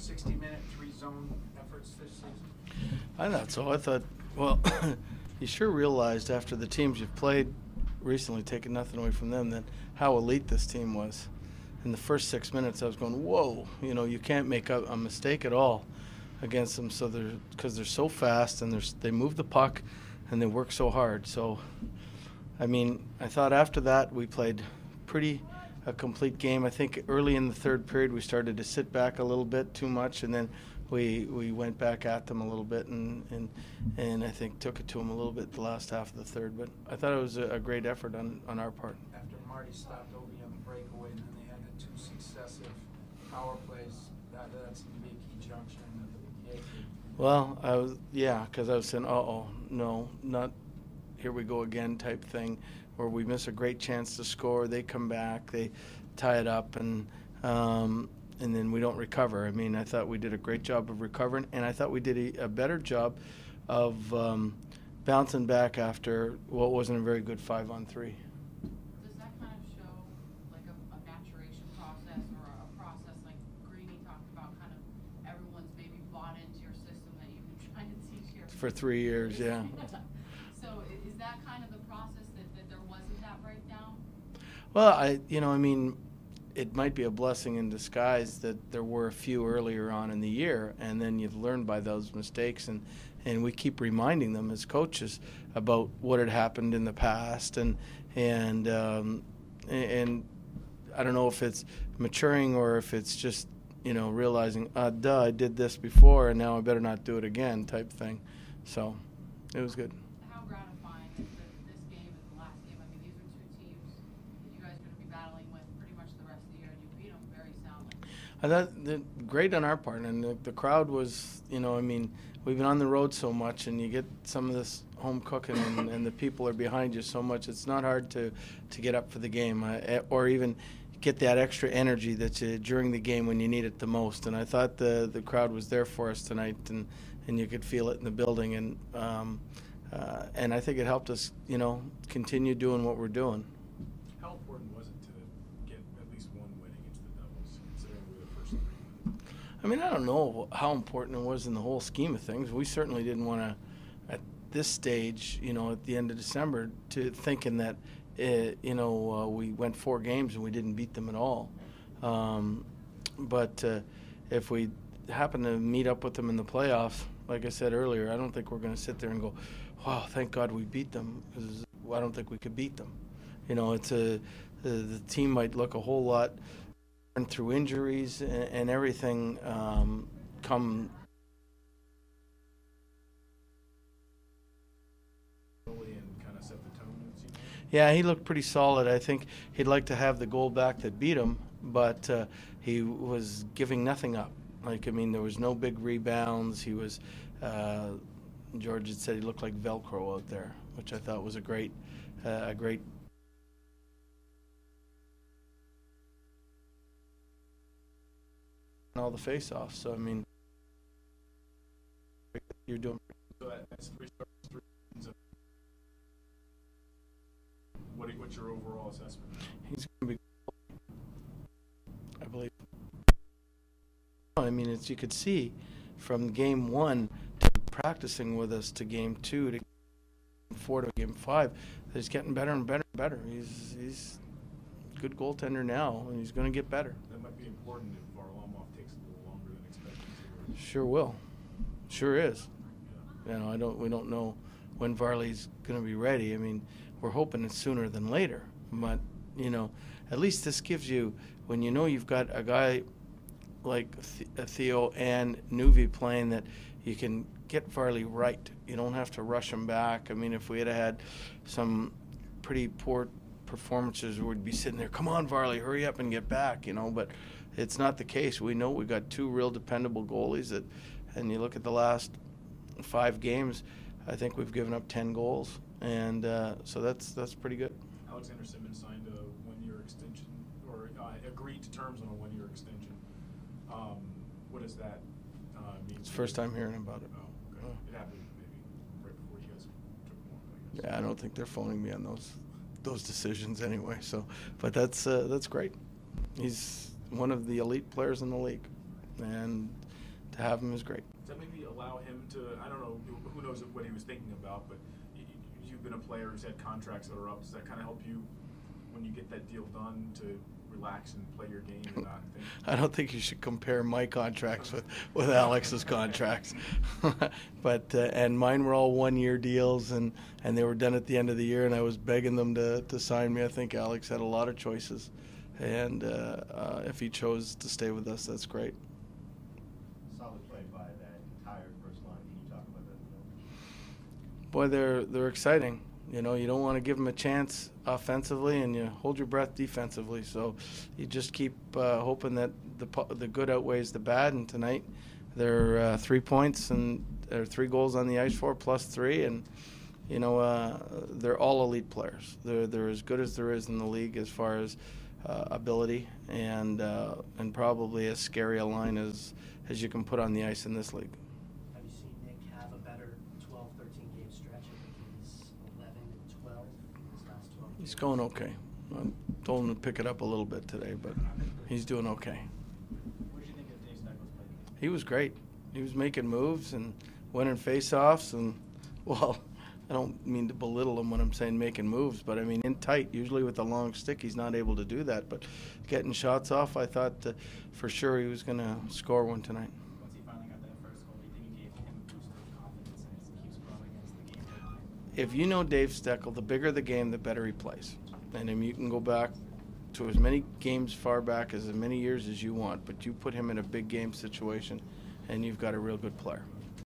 60-minute, 3-zone efforts this season? I thought so. I thought, well, you sure realized after the teams you've played recently, taking nothing away from them, that how elite this team was. In the first 6 minutes, I was going, whoa, you can't make a mistake at all against them. So because they're so fast and they move the puck and they work so hard. So, I mean, I thought after that we played a complete game. I think early in the third period we started to sit back a little bit too much, and then we went back at them a little bit and I think took it to them a little bit the last half of the third. But I thought it was a great effort on our part. After Marty stopped Ovi on the breakaway, and then they had the 2 successive power plays, that's going to be a key junction in the game. Well, because I was saying, no, not here we go again type thing, where we miss a great chance to score, they come back, they tie it up, and then we don't recover. I mean, I thought we did a great job of recovering, and I thought we did a better job of bouncing back after what wasn't a very good 5-on-3. Does that kind of show like a maturation process or a process like Greeny talked about, kind of everyone's maybe bought into your system that you've been trying to teach here For 3 years, yeah. So is that kind of the process that there wasn't that breakdown? Well, I mean, it might be a blessing in disguise that there were a few earlier on in the year, and then you've learned by those mistakes, and we keep reminding them as coaches about what had happened in the past, and I don't know if it's maturing or if it's just realizing, I did this before and now I better not do it again type thing. So it was good. How gratifying is this game and the last game? I mean, these are 2 teams that you guys are going to be battling with pretty much the rest of the year, and you beat them very soundly. I thought great on our part, and the crowd was, I mean, we've been on the road so much, and you get some of this home cooking, and the people are behind you so much. It's not hard to get up for the game, or even get that extra energy that during the game when you need it the most. And I thought the crowd was there for us tonight, and you could feel it in the building, and I think it helped us, continue doing what we're doing. How important was it to get at least one win against the Devils, considering we were the first 3 wins? I mean, I don't know how important it was in the whole scheme of things. We certainly didn't want to, at this stage, at the end of December, to thinking that, we went 4 games and we didn't beat them at all. But if we happen to meet up with them in the playoffs, like I said earlier, I don't think we're going to sit there and go, wow, thank God we beat them, because I don't think we could beat them. It's the team might look a whole lot through injuries and everything come. And kind of set the tone. Yeah, he looked pretty solid. I think he'd like to have the goal back that beat him, but he was giving nothing up. Like, I mean, there was no big rebounds. He was, George had said he looked like Velcro out there, which I thought was a great all the face-offs. So, I mean, you're doing. So that's 3 starts, 3 wins. What's your overall assessment? He's going to be, I believe. I mean, as you could see from game 1 to practicing with us to game 2 to game 4 to game 5, that he's getting better and better and better. He's a good goaltender now, and he's going to get better. That might be important if Varlamov takes a little longer than expected. Sure will. Sure is. We don't know when Varley's going to be ready. I mean, we're hoping it's sooner than later. But, at least this gives you, when you've got a guy like Theo and Nuvi playing, that you can get Varley right. You don't have to rush him back. I mean, if we had some pretty poor performances, we'd be sitting there, come on, Varley, hurry up and get back, but it's not the case. We know we got 2 real dependable goalies, and you look at the last 5 games, I think we've given up 10 goals, and so that's pretty good. Alexander Simmons signed a 1-year extension, or agreed to terms on a 1-year extension. What does that mean? It's the first time hearing about it. Oh, okay. It happened maybe right before you guys took them on. Yeah, I don't think they're phoning me on those decisions anyway. So, but that's great. He's one of the elite players in the league, and to have him is great. Does that maybe allow him to, I don't know, who knows what he was thinking about, but you've been a player who's had contracts that are up. Does that kind of help you when you get that deal done to relax and play your game and not think? I don't think you should compare my contracts with Alex's contracts. But and mine were all 1-year deals, and they were done at the end of the year, and I was begging them to sign me. I think Alex had a lot of choices, and if he chose to stay with us, that's great. Solid play by that entire first line. Can you talk about that a little? Boy, they're exciting. You know, you don't want to give them a chance offensively, and you hold your breath defensively. So you just keep hoping that the good outweighs the bad. And tonight, they're 3 points and they're 3 goals on the ice for +3, and you know they're all elite players. They're as good as there is in the league as far as ability, and probably as scary a line as you can put on the ice in this league. Have you seen Nick have a better 12, 13 game stretch? I think he's 11 and 12 in his last 12 games. He's going okay. I told him to pick it up a little bit today, but he's doing okay. What did you think of Dave Steckel's play? He was great. He was making moves and winning face-offs, and, well, I don't mean to belittle him when I'm saying making moves, but I mean in tight. Usually with the long stick, he's not able to do that. But getting shots off, I thought for sure he was going to score one tonight. Once he finally got that first goal, do you think it gave him a boost of confidence as he keeps growing as the game? If you know Dave Steckel, the bigger the game, the better he plays. And I mean, you can go back to as many games far back as many years as you want, but you put him in a big game situation, and you've got a real good player.